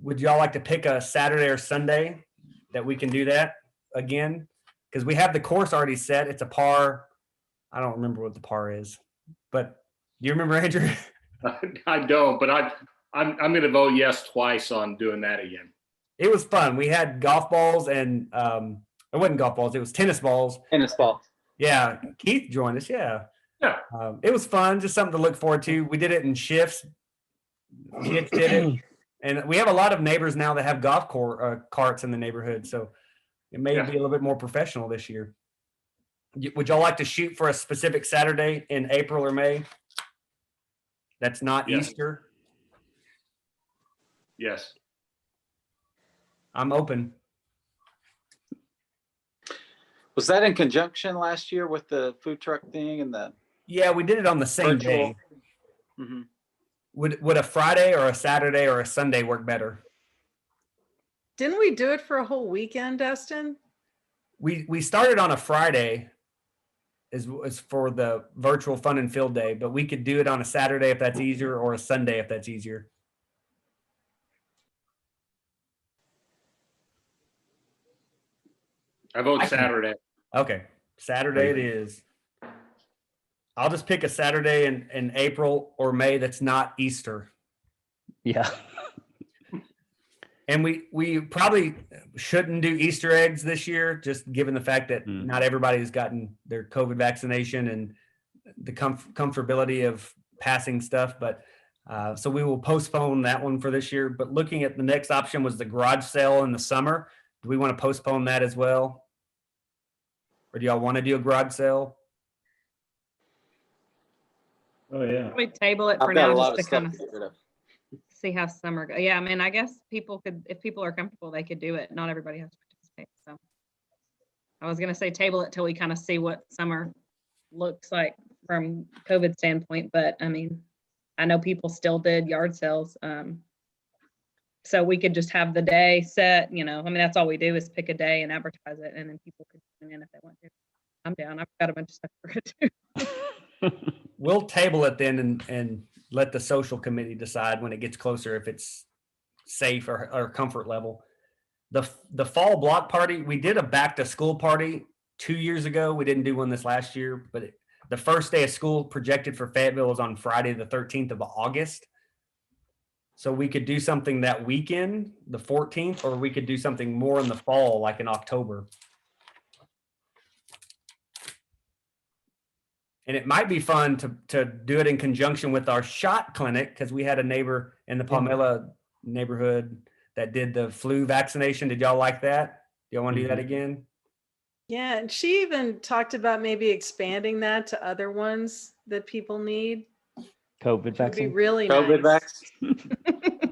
Would y'all like to pick a Saturday or Sunday that we can do that again? Because we have the course already set. It's a par. I don't remember what the par is, but do you remember, Andrew? I don't, but I'm going to vote yes twice on doing that again. It was fun. We had golf balls and it wasn't golf balls. It was tennis balls. Tennis ball. Yeah, Keith joined us. Yeah. Yeah. It was fun, just something to look forward to. We did it in shifts. Kids did it. And we have a lot of neighbors now that have golf carts in the neighborhood. So it may be a little bit more professional this year. Would y'all like to shoot for a specific Saturday in April or May? That's not Easter. Yes. I'm open. Was that in conjunction last year with the food truck thing and the? Yeah, we did it on the same day. Mm-hmm. Would a Friday or a Saturday or a Sunday work better? Didn't we do it for a whole weekend, Dustin? We started on a Friday is for the virtual fun and field day, but we could do it on a Saturday if that's easier, or a Sunday if that's easier. I vote Saturday. Okay, Saturday it is. I'll just pick a Saturday in April or May that's not Easter. Yeah. And we probably shouldn't do Easter eggs this year, just given the fact that not everybody's gotten their COVID vaccination and the comfortability of passing stuff. But so we will postpone that one for this year. But looking at the next option was the garage sale in the summer. Do we want to postpone that as well? Or do y'all want to do a garage sale? Oh, yeah. We table it for I've got a now lot just of to kind stuff of to get rid of. see how summer goes. Yeah, I mean, I guess people could, if people are comfortable, they could do it. Not everybody has to participate. So I was going to say table it till we kind of see what summer looks like from COVID standpoint. But I mean, I know people still did yard sales So we could just have the day set, I mean, that's all we do is pick a day and advertise it, and then people could tune in if they want to. I'm down. I've got a bunch of stuff to do. We'll table it then and let the social committee decide when it gets closer if it's safe or comfort level. The fall block party, we did a back to school party 2 years ago. We didn't do one this last year, but the first day of school projected for Fayetteville is on Friday, the 13th of August. So we could do something that weekend, the 14th, or we could do something more in the fall, like in October. And it might be fun to do it in conjunction with our shot clinic, because we had a neighbor in the Palmilla neighborhood that did the flu vaccination. Did y'all like that? Do y'all want to do that again? Yeah, and she even talked about maybe expanding that to other ones that people need. COVID Would be vaccine. really COVID nice. vaccine.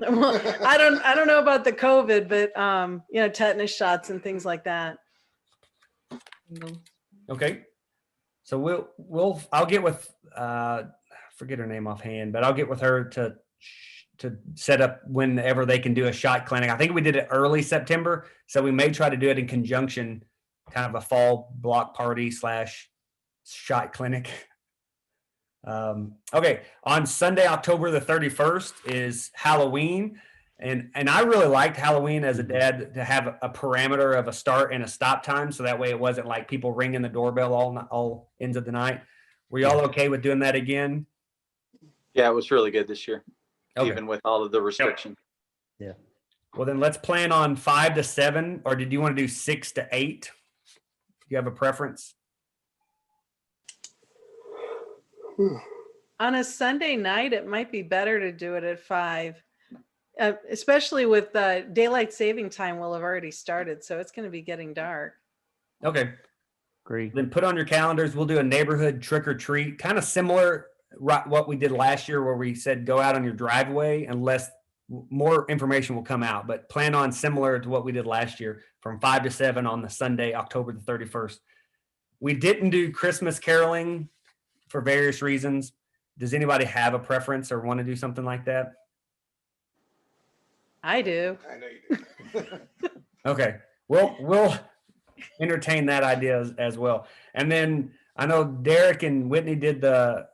Well, I don't know about the COVID, but tetanus shots and things like that. Okay. So I'll get with forget her name offhand, but I'll get with her to set up whenever they can do a shot clinic. I think we did it early September, so we may try to do it in conjunction, kind of a fall block party / shot clinic. Okay, on Sunday, October the 31st is Halloween. And I really liked Halloween as a dad to have a parameter of a start and a stop time. So that way it wasn't like people ringing the doorbell all ends of the night. Were y'all okay with doing that again? Yeah, it was really good this year, Okay. even with all of the restrictions. Yeah. Well, then let's plan on 5 to 7, or did you want to do 6 to 8? Do you have a preference? On a Sunday night, it might be better to do it at 5. Especially with daylight saving time will have already started, so it's going to be getting dark. Okay. Agree. Then put on your calendars. We'll do a neighborhood trick or treat, kind of similar what we did last year, where we said go out on your driveway, unless more information will come out. But plan on similar to what we did last year, from 5 to 7 on the Sunday, October the 31st. We didn't do Christmas caroling for various reasons. Does anybody have a preference or want to do something like that? I do. I know you do. Okay, we'll entertain that idea as well. And then I know Derek and Whitney did the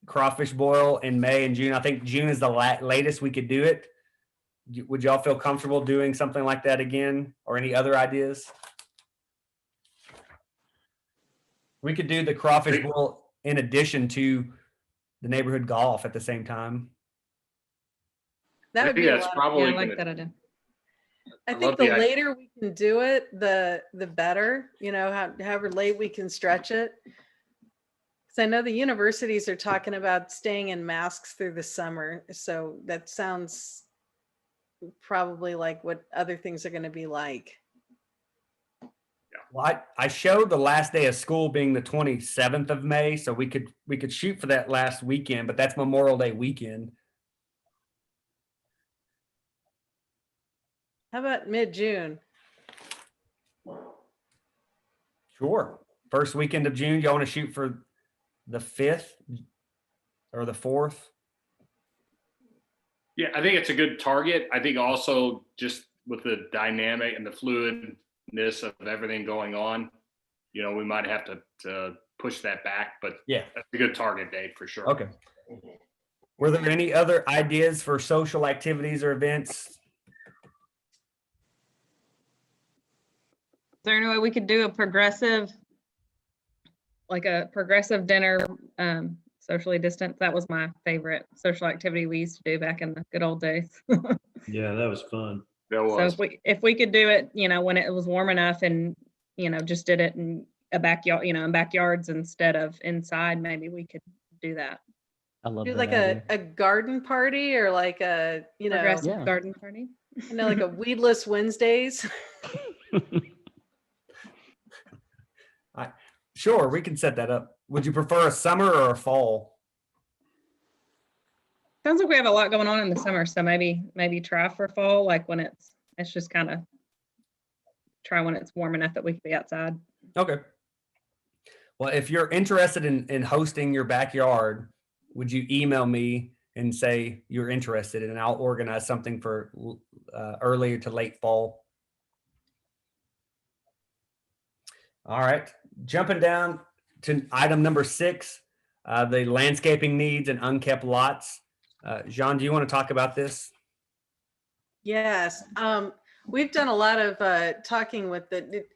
crawfish boil in May and June. I think June is the latest we could do it. Would y'all feel comfortable doing something like that again, or any other ideas? We could do the crawfish boil in addition to the neighborhood golf at the same time. That would be a lot. probably Yeah, I like that idea. I think the later we can do it, the better. However late we can stretch it. Because I know the universities are talking about staying in masks through the summer, so that sounds probably like what other things are going to be like. Well, I showed the last day of school being the 27th of May, so we could shoot for that last weekend, but that's Memorial Day weekend. How about mid-June? Sure. First weekend of June. Y'all want to shoot for the 5th or the 4th? Yeah, I think it's a good target. I think also just with the dynamic and the fluidness of everything going on, we might have to push that back, but Yeah, that's a good target date for sure. okay. Were there any other ideas for social activities or events? Is there any way we could do a progressive dinner, socially distanced? That was my favorite social activity we used to do back in the good old days. Yeah, that was fun. That was. So if we could do it, when it was warm enough, and just did it in a backyard, in backyards instead of inside, maybe we could do that. I love Do that like idea. a garden party, or like a Progressive Yeah. garden party. like a weedless Wednesdays. Sure, we can set that up. Would you prefer a summer or a fall? Sounds like we have a lot going on in the summer, so maybe try for fall, like when it's just kind of try when it's warm enough that we can be outside. Okay. Well, if you're interested in hosting your backyard, would you email me and say you're interested, and I'll organize something for early to late fall. All right, jumping down to item number 6, the landscaping needs and unkept lots. Jean, do you want to talk about this? Yes, we've done a lot of talking with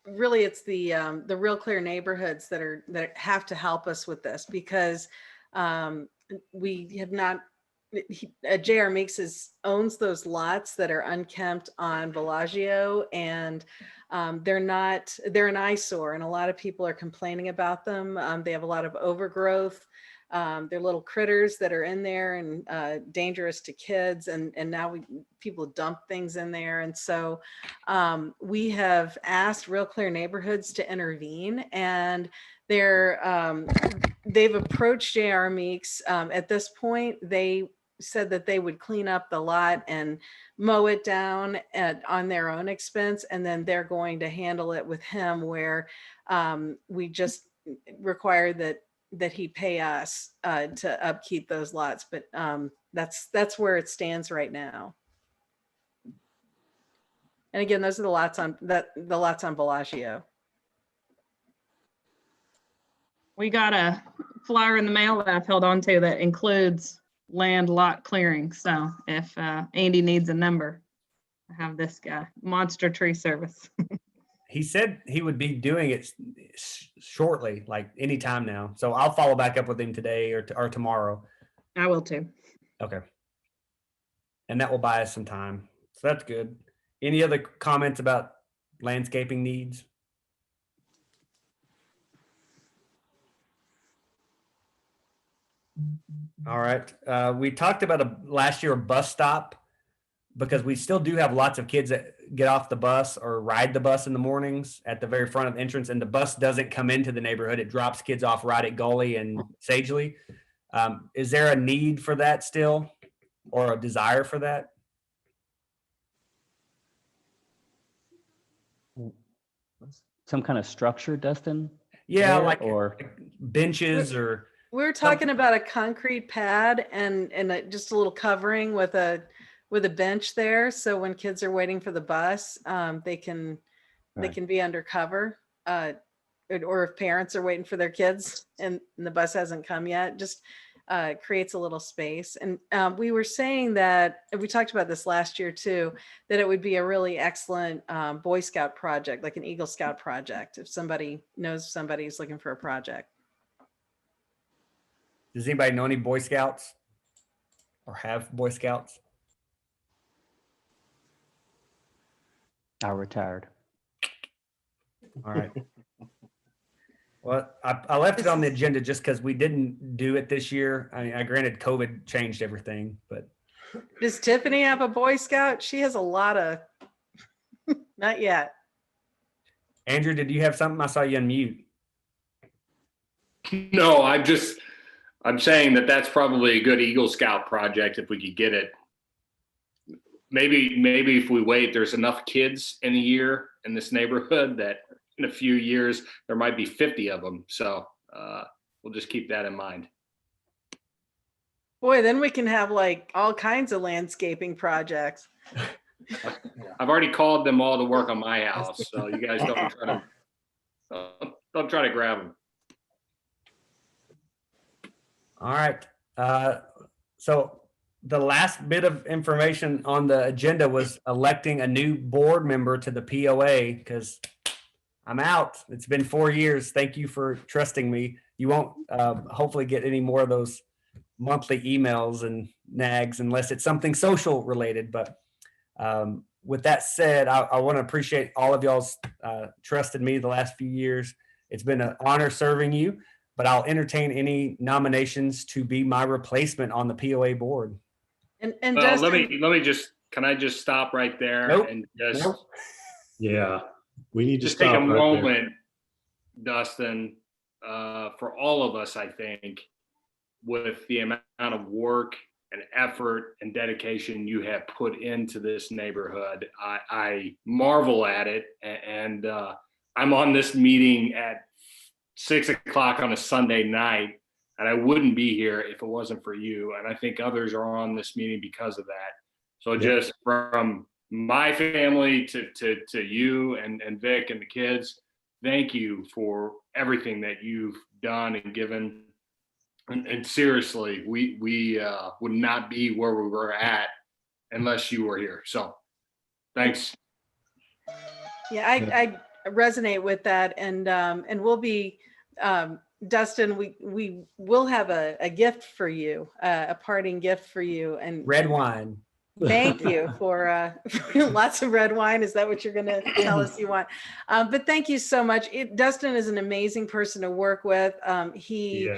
really it's the Real Clear neighborhoods that have to help us with this, because we have not. J.R. Meeks owns those lots that are unkempt on Bellagio, and they're an eyesore, and a lot of people are complaining about them. They have a lot of overgrowth. They're little critters that are in there and dangerous to kids. And now people dump things in there. And so we have asked Real Clear Neighborhoods to intervene, and they've approached J.R. Meeks. At this point, they said that they would clean up the lot and mow it down on their own expense. And then they're going to handle it with him, where we just require that he pay us to upkeep those lots. But that's where it stands right now. And again, those are the lots on Bellagio. We got a flyer in the mail that I've held on to that includes land lot clearing. So if Andy needs a number, I have this guy, Monster Tree Service. He said he would be doing it shortly, like anytime now. So I'll follow back up with him today or tomorrow. I will too. Okay. And that will buy us some time. So that's good. Any other comments about landscaping needs? All right. We talked about last year a bus stop, because we still do have lots of kids that get off the bus or ride the bus in the mornings at the very front of the entrance, and the bus doesn't come into the neighborhood. It drops kids off right at Gully and Sagely. Is there a need for that still, or a desire for that? Some kind of structure, Dustin? Yeah, there, like or benches or. We were talking about a concrete pad and just a little covering with a bench there, so when kids are waiting for the bus, they can be undercover. Or if parents are waiting for their kids and the bus hasn't come yet, just creates a little space. And we were saying that, and we talked about this last year too, that it would be a really excellent Boy Scout project, like an Eagle Scout project, if somebody knows somebody's looking for a project. Does anybody know any Boy Scouts or have Boy Scouts? I retired. All right. Well, I left it on the agenda just because we didn't do it this year. I granted COVID changed everything, but. Does Tiffany have a Boy Scout? She has a lot of, not yet. Andrew, did you have something? I saw you unmute. No, I'm saying that's probably a good Eagle Scout project if we could get it. Maybe if we wait, there's enough kids in a year in this neighborhood that in a few years there might be 50 of them. So we'll just keep that in mind. Boy, then we can have like all kinds of landscaping projects. I've already called them all to work on my house, so you guys don't try to grab them. All right. So the last bit of information on the agenda was electing a new board member to the POA, because I'm out. It's been 4 years. Thank you for trusting me. You won't hopefully get any more of those monthly emails and nags unless it's something social related. But with that said, I want to appreciate all of y'all's trust in me the last few years. It's been an honor serving you, but I'll entertain any nominations to be my replacement on the POA board. And well, can I just stop right there? Nope. And just Nope. Yeah, we need to just stop take a right moment, Dustin, for all of us, I think, with the amount of work and effort and dedication you have put into this neighborhood. I marvel at it, and I'm on this meeting at 6 o'clock on a Sunday night. and I wouldn't be here if it wasn't for you. And I think others are on this meeting because of that. So just from my family to you and Vic and the kids, thank you for everything that you've done and given. And seriously, we would not be where we were at unless you were here. So thanks. Yeah, I resonate with that, and we'll be, Dustin, we will have a gift for you, a parting gift for you, and Red wine. thank you for lots of red wine. Is that what you're going to tell us you want? But thank you so much. Dustin is an amazing person to work with. He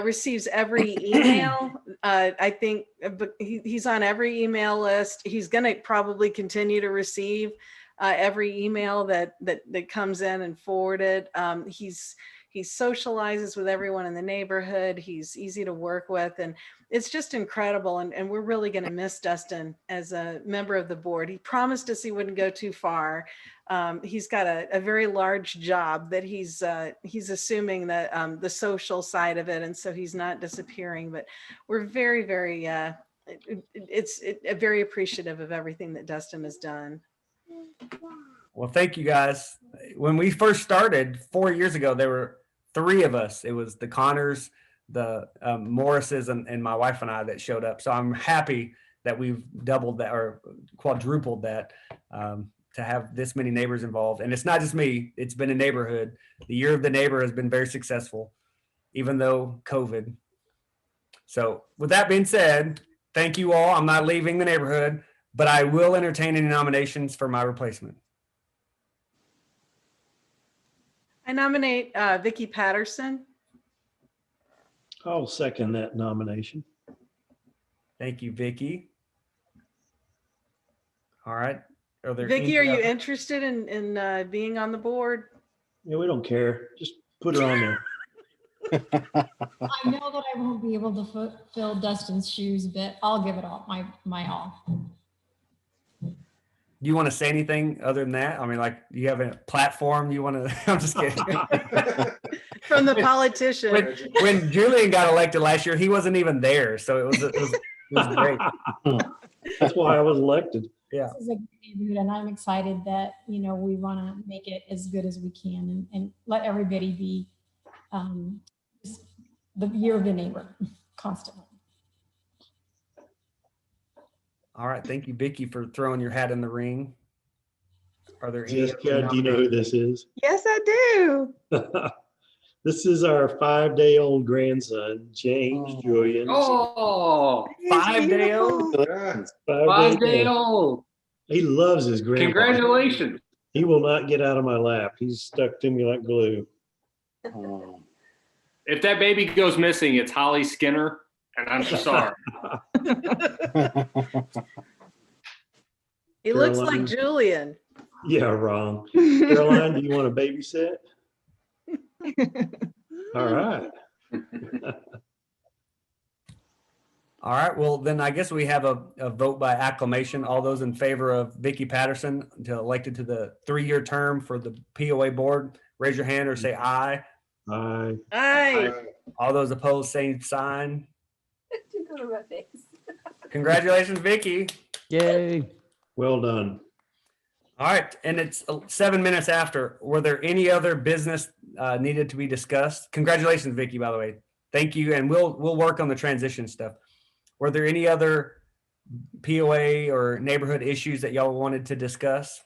receives every email. I think he's on every email list. He's going to probably continue to receive every email that comes in and forwarded. He socializes with everyone in the neighborhood. He's easy to work with, and it's just incredible. And we're really going to miss Dustin as a member of the board. He promised us he wouldn't go too far. He's got a very large job that he's assuming that the social side of it, and so he's not disappearing. But we're very, very very appreciative of everything that Dustin has done. Well, thank you guys. When we first started 4 years ago, there were 3 of us. It was the Connors, the Morrises, and my wife and I that showed up. So I'm happy that we've doubled that or quadrupled that to have this many neighbors involved. And it's not just me, it's been a neighborhood. The Year of the Neighbor has been very successful, even though COVID. So with that being said, thank you all. I'm not leaving the neighborhood, but I will entertain any nominations for my replacement. I nominate Vicki Patterson. I'll second that nomination. Thank you, Vicki. All right. Vicki, are you interested in being on the board? Yeah, we don't care. Just put her on there. I know that I won't be able to fill Dustin's shoes, but I'll give it all my all. Do you want to say anything other than that? I mean, like, do you have a platform you want to? I'm just kidding. From the politician. When Julian got elected last year, he wasn't even there, so it was great. That's why I was elected. Yeah. This is a good neighborhood, and I'm excited that we want to make it as good as we can and let everybody be the Year of the Neighbor constantly. All right. Thank you, Vicki, for throwing your hat in the ring. Are there any? Jessica, do you know who this is? Yes, I do. This is our 5-day-old grandson, James Julian. Oh, 5-day-old? 5-day-old. He loves his grandpa. Congratulations. He will not get out of my lap. He's stuck to me like glue. If that baby goes missing, it's Holly Skinner, and I'm sorry. He looks like Julian. Yeah, wrong. Caroline, do you want to babysit? All right. All right. Well, then I guess we have a vote by acclamation. All those in favor of Vicki Patterson to elected to the 3-year term for the POA board, raise your hand or say aye. Aye. Aye. All those opposed, same sign. You go to my face. Congratulations, Vicki. Yay. Well done. All right. And it's 7 minutes after. Were there any other business needed to be discussed? Congratulations, Vicki, by the way. Thank you. And we'll work on the transition stuff. Were there any other POA or neighborhood issues that y'all wanted to discuss?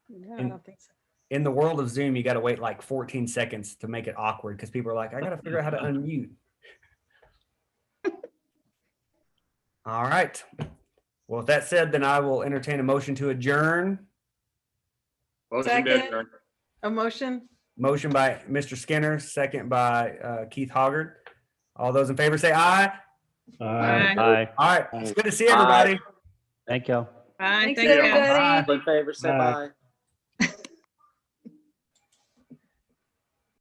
No, I don't think so. In the world of Zoom, you got to wait like 14 seconds to make it awkward because people are like, I got to figure out how to unmute. All right. Well, with that said, then I will entertain a motion to adjourn. Motion to adjourn. A motion? Motion by Mr. Skinner, second by Keith Hoggard. All those in favor say aye. Aye. Aye. All right. It's good to see everybody. Thank y'all. Bye. Thanks, Thank you. everybody. All in favor, say Aye. bye.